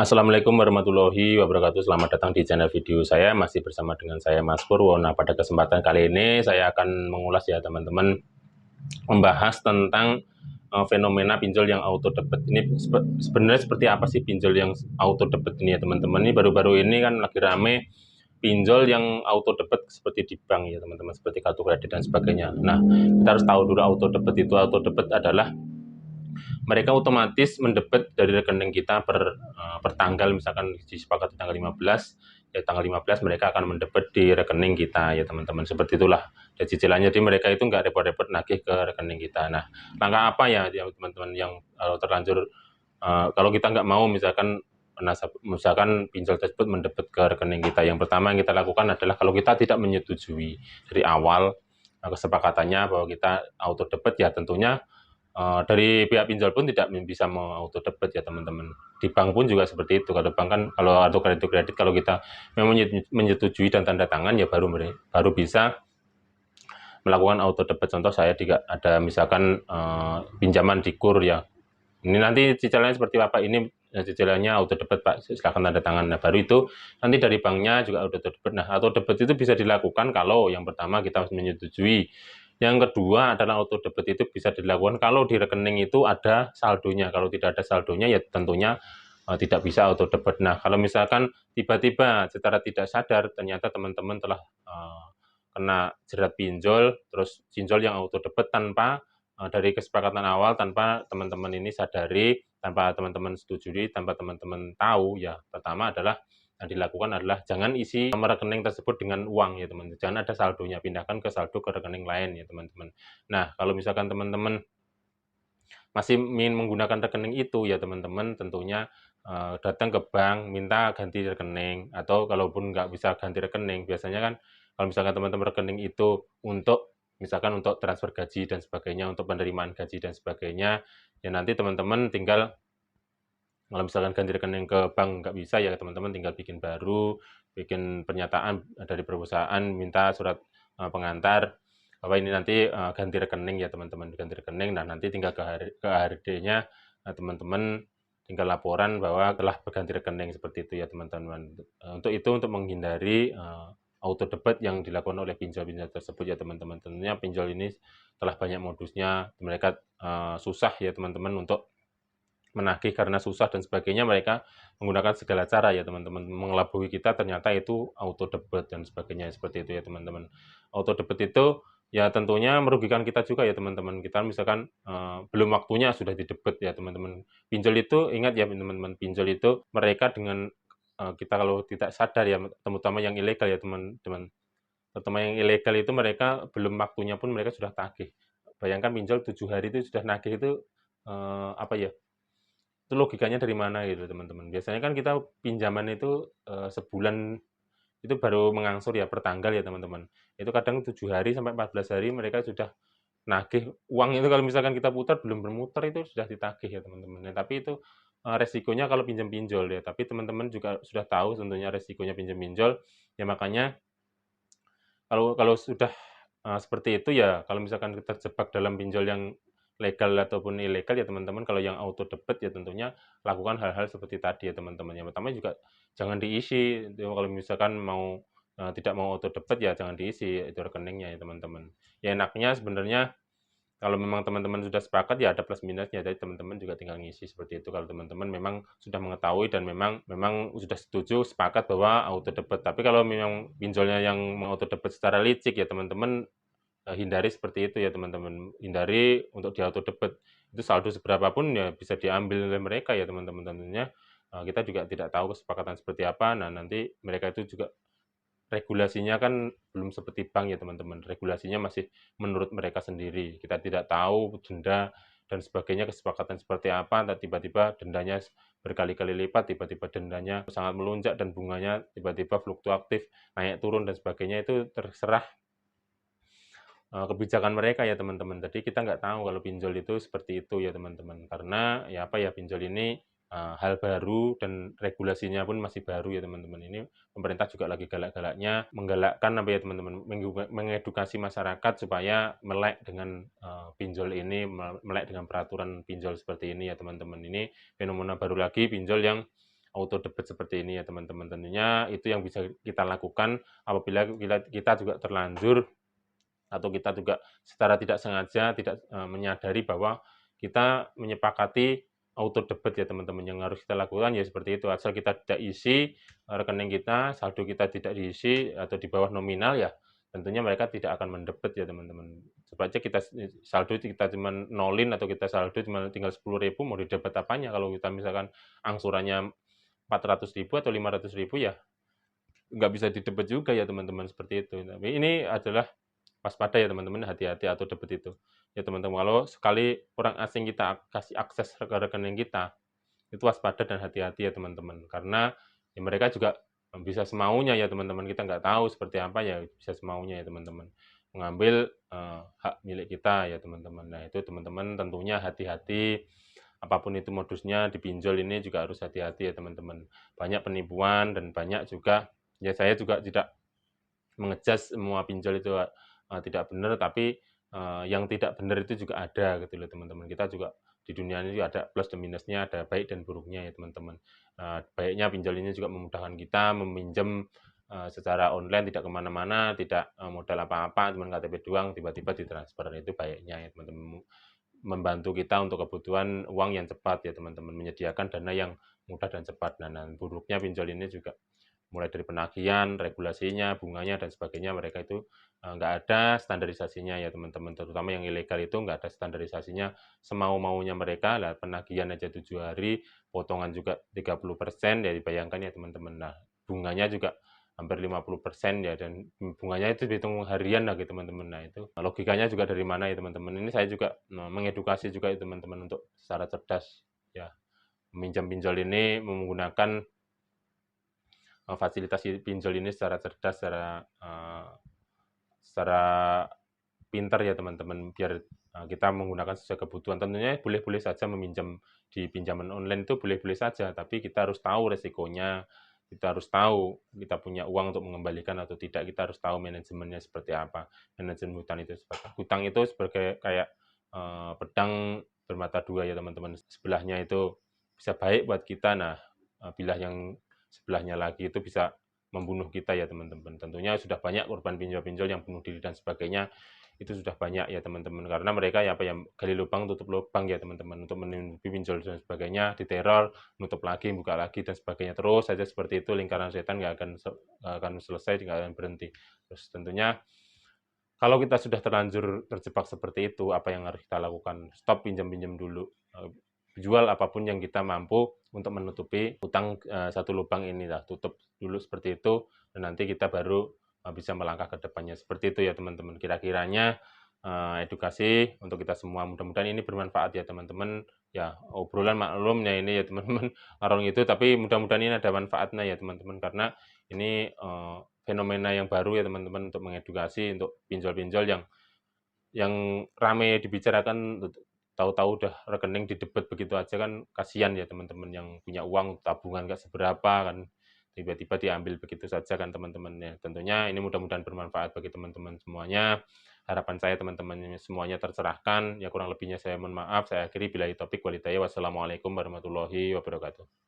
Assalamualaikum warahmatullahi wabarakatuh. Selamat datang di channel video saya. Masih bersama dengan saya Mas Purwo. Nah, pada kesempatan kali ini saya akan mengulas ya teman-teman, membahas tentang fenomena pinjol yang auto debit ini. Sebenarnya seperti apa sih pinjol yang auto debit ini ya teman-teman? Ini baru-baru ini kan lagi rame pinjol yang auto debit seperti di bank ya teman-teman, seperti kartu kredit dan sebagainya. Nah, kita harus tahu dulu auto debit itu. Auto debit adalah mereka otomatis mendebet dari rekening kita per tanggal, misalkan disepakati tanggal 15, ya tanggal 15 mereka akan mendebet di rekening kita ya teman-teman, seperti itulah. Dan cicilannya, jadi mereka itu nggak repot-repot nagih ke rekening kita. Nah, langkah apa ya teman-teman yang terlanjur, kalau kita nggak mau misalkan pinjol tersebut mendebet ke rekening kita, yang pertama yang kita lakukan adalah kalau kita tidak menyetujui dari awal kesepakatannya bahwa kita auto debit, ya tentunya dari pihak pinjol pun tidak bisa auto debit ya teman-teman. Di bank pun juga seperti itu. Kalau bank kan, kalau auto kredit kalau kita memang menyetujui dan tanda tangan, ya baru bisa melakukan auto debit. Contoh saya ada misalkan pinjaman di KUR ya. Ini nanti cicilannya seperti apa? Ini cicilannya auto debit Pak, silakan tanda tangan. Nah, baru itu nanti dari banknya juga auto debit. Nah, auto debit itu bisa dilakukan kalau yang pertama kita harus menyetujui. Yang kedua adalah auto debit itu bisa dilakukan kalau di rekening itu ada saldonya. Kalau tidak ada saldonya, ya tentunya tidak bisa auto debit. Nah, kalau misalkan tiba-tiba secara tidak sadar ternyata teman-teman telah kena jerat pinjol, terus pinjol yang auto debit tanpa dari kesepakatan awal, tanpa teman-teman ini sadari, tanpa teman-teman setujui, tanpa teman-teman tahu, ya pertama adalah yang dilakukan adalah jangan isi nomor rekening tersebut dengan uang ya teman-teman. Jangan ada saldonya, pindahkan ke saldo ke rekening lain ya teman-teman. Nah, kalau misalkan teman-teman masih ingin menggunakan rekening itu, ya teman-teman tentunya datang ke bank, minta ganti rekening, atau kalaupun nggak bisa ganti rekening, biasanya kan kalau misalkan teman-teman rekening itu untuk misalkan untuk transfer gaji dan sebagainya, untuk penerimaan gaji dan sebagainya, ya nanti teman-teman tinggal, kalau misalkan ganti rekening ke bank nggak bisa, ya teman-teman tinggal bikin baru, bikin pernyataan dari perusahaan, minta surat pengantar bahwa ini nanti ganti rekening ya teman-teman, ganti rekening. Nah, nanti tinggal ke HRD-nya, teman-teman tinggal laporan bahwa telah berganti rekening, seperti itu ya teman-teman. Untuk itu, untuk menghindari auto debit yang dilakukan oleh pinjol-pinjol tersebut ya teman-teman. Tentunya pinjol ini telah banyak modusnya, mereka susah ya teman-teman untuk menagih karena susah dan sebagainya, mereka menggunakan segala cara ya teman-teman, mengelabui kita, ternyata itu auto debit dan sebagainya, seperti itu ya teman-teman. Auto debit itu ya tentunya merugikan kita juga ya teman-teman. Kita misalkan belum waktunya sudah didebit ya teman-teman. Pinjol itu, ingat ya teman-teman, pinjol itu mereka dengan kita kalau tidak sadar ya, terutama yang ilegal ya teman-teman, terutama yang ilegal itu mereka belum waktunya pun mereka sudah tagih. Bayangkan pinjol 7 hari itu sudah nagih, itu apa ya, itu logikanya dari mana gitu teman-teman. Biasanya kan kita pinjaman itu sebulan itu baru mengangsur ya, per tanggal ya teman-teman. Itu kadang 7 hari sampai 14 hari mereka sudah nagih. Uang itu kalau misalkan kita putar, belum bermutar itu sudah ditagih ya teman-teman. Nah, tapi itu resikonya kalau pinjam pinjol ya. Tapi teman-teman juga sudah tahu tentunya resikonya pinjam pinjol. Ya makanya kalau sudah seperti itu, ya kalau misalkan kita terjebak dalam pinjol yang legal ataupun ilegal, ya teman-teman, kalau yang auto debit ya tentunya lakukan hal-hal seperti tadi ya teman-teman. Yang pertama juga jangan diisi, kalau misalkan tidak mau auto debit, ya jangan diisi itu rekeningnya ya teman-teman. Ya enaknya sebenarnya kalau memang teman-teman sudah sepakat, ya ada plus minusnya, jadi teman-teman juga tinggal ngisi seperti itu. Kalau teman-teman memang sudah mengetahui dan memang sudah setuju, sepakat bahwa auto debit. Tapi kalau memang pinjolnya yang auto debit secara licik, ya teman-teman hindari seperti itu ya teman-teman. Hindari untuk di auto debit. Itu saldo seberapa pun ya bisa diambil oleh mereka ya teman-teman. Tentunya kita juga tidak tahu kesepakatan seperti apa. Nah, nanti mereka itu juga regulasinya kan belum seperti bank ya teman-teman. Regulasinya masih menurut mereka sendiri. Kita tidak tahu denda dan sebagainya, kesepakatan seperti apa, tiba-tiba dendanya berkali-kali lipat, tiba-tiba dendanya sangat melonjak dan bunganya tiba-tiba fluktuatif, naik turun dan sebagainya, itu terserah kebijakan mereka ya teman-teman. Jadi kita nggak tahu kalau pinjol itu seperti itu ya teman-teman. Karena ya apa ya, pinjol ini hal baru dan regulasinya pun masih baru ya teman-teman. Ini pemerintah juga lagi galak-galaknya menggalakkan apa ya teman-teman, mengedukasi masyarakat supaya melek dengan pinjol ini, melek dengan peraturan pinjol seperti ini ya teman-teman. Ini fenomena baru lagi, pinjol yang auto debit seperti ini ya teman-teman. Tentunya itu yang bisa kita lakukan apabila kita juga terlanjur atau kita juga secara tidak sengaja tidak menyadari bahwa kita menyepakati auto debit ya teman-teman. Yang harus kita lakukan ya seperti itu, asal kita tidak isi rekening kita, saldo kita tidak diisi atau di bawah nominal ya tentunya mereka tidak akan mendebit ya teman-teman. Coba aja kita saldo kita cuma nolin atau kita saldo cuma tinggal 10.000 mau didebit apanya kalau kita misalkan angsurannya 400.000 atau 500.000 ya nggak bisa didebit juga ya teman-teman seperti itu. Tapi ini adalah waspada ya teman-teman, hati-hati atau debit itu. Ya teman-teman, kalau sekali orang asing kita kasih akses ke rekening kita, itu waspada dan hati-hati ya teman-teman. Karena ya mereka juga bisa semaunya ya teman-teman, kita nggak tahu seperti apa ya, bisa semaunya ya teman-teman. Mengambil hak milik kita ya teman-teman. Nah itu teman-teman tentunya hati-hati, apapun itu modusnya, dipinjol ini juga harus hati-hati ya teman-teman. Banyak penipuan dan banyak juga, ya saya juga tidak mengejas semua pinjol itu tidak benar, tapi yang tidak benar itu juga ada gitu loh teman-teman. Kita juga di dunia ini juga ada plus dan minusnya, ada baik dan buruknya ya teman-teman. Baiknya pinjol ini juga memudahkan kita meminjam secara online, tidak kemana-mana, tidak modal apa-apa, cuma KTP doang, tiba-tiba ditransfer. Itu baiknya ya teman-teman. Membantu kita untuk kebutuhan uang yang cepat ya teman-teman, menyediakan dana yang mudah dan cepat. Nah, buruknya pinjol ini juga mulai dari penagihan, regulasinya, bunganya, dan sebagainya, mereka itu nggak ada standarisasinya ya teman-teman, terutama yang ilegal itu nggak ada standarisasinya, semau-maunya mereka, lah penagihan aja 7 hari, potongan juga 30%, ya dibayangkan ya teman-teman. Nah, bunganya juga hampir 50% ya, dan bunganya itu dihitung harian lagi teman-teman. Nah itu logikanya juga dari mana ya teman-teman. Ini saya juga mengedukasi juga ya teman-teman untuk secara cerdas ya, meminjam pinjol ini menggunakan fasilitas pinjol ini secara cerdas, secara pintar ya teman-teman, biar kita menggunakan sesuai kebutuhan. Tentunya boleh-boleh saja meminjam di pinjaman online itu boleh-boleh saja, tapi kita harus tahu resikonya, kita harus tahu kita punya uang untuk mengembalikan atau tidak, kita harus tahu manajemennya seperti apa. Manajemen hutang itu sebagai kayak pedang bermata dua ya teman-teman. Sebelahnya itu bisa baik buat kita, nah bila yang sebelahnya lagi itu bisa membunuh kita ya teman-teman. Tentunya sudah banyak korban pinjol-pinjol yang bunuh diri dan sebagainya, itu sudah banyak ya teman-teman. Karena mereka ya apa ya, gali lubang tutup lubang ya teman-teman, untuk menutupi pinjol dan sebagainya, diteror, nutup lagi, buka lagi dan sebagainya. Terus saja seperti itu, lingkaran setan nggak akan selesai, nggak akan berhenti. Terus tentunya kalau kita sudah terlanjur terjebak seperti itu, apa yang harus kita lakukan? Stop pinjam-pinjam dulu. Jual apapun yang kita mampu untuk menutupi utang satu lubang ini lah. Tutup dulu seperti itu, dan nanti kita baru bisa melangkah ke depannya. Seperti itu ya teman-teman. Kira-kiranya edukasi untuk kita semua. Mudah-mudahan ini bermanfaat ya teman-teman. Ya, obrolan maklumnya ini ya teman-teman. Orang itu, tapi mudah-mudahan ini ada manfaatnya ya teman-teman. Karena ini fenomena yang baru ya teman-teman, untuk mengedukasi untuk pinjol-pinjol yang rame dibicarakan, tahu-tahu udah rekening didebet begitu aja kan kasihan ya teman-teman yang punya uang tabungan nggak seberapa kan, tiba-tiba diambil begitu saja kan teman-teman ya. Tentunya ini mudah-mudahan bermanfaat bagi teman-teman semuanya. Harapan saya teman-teman semuanya tercerahkan. Ya kurang lebihnya saya mohon maaf. Saya akhiri billahi taufik wal hidayah. Wassalamualaikum warahmatullahi wabarakatuh.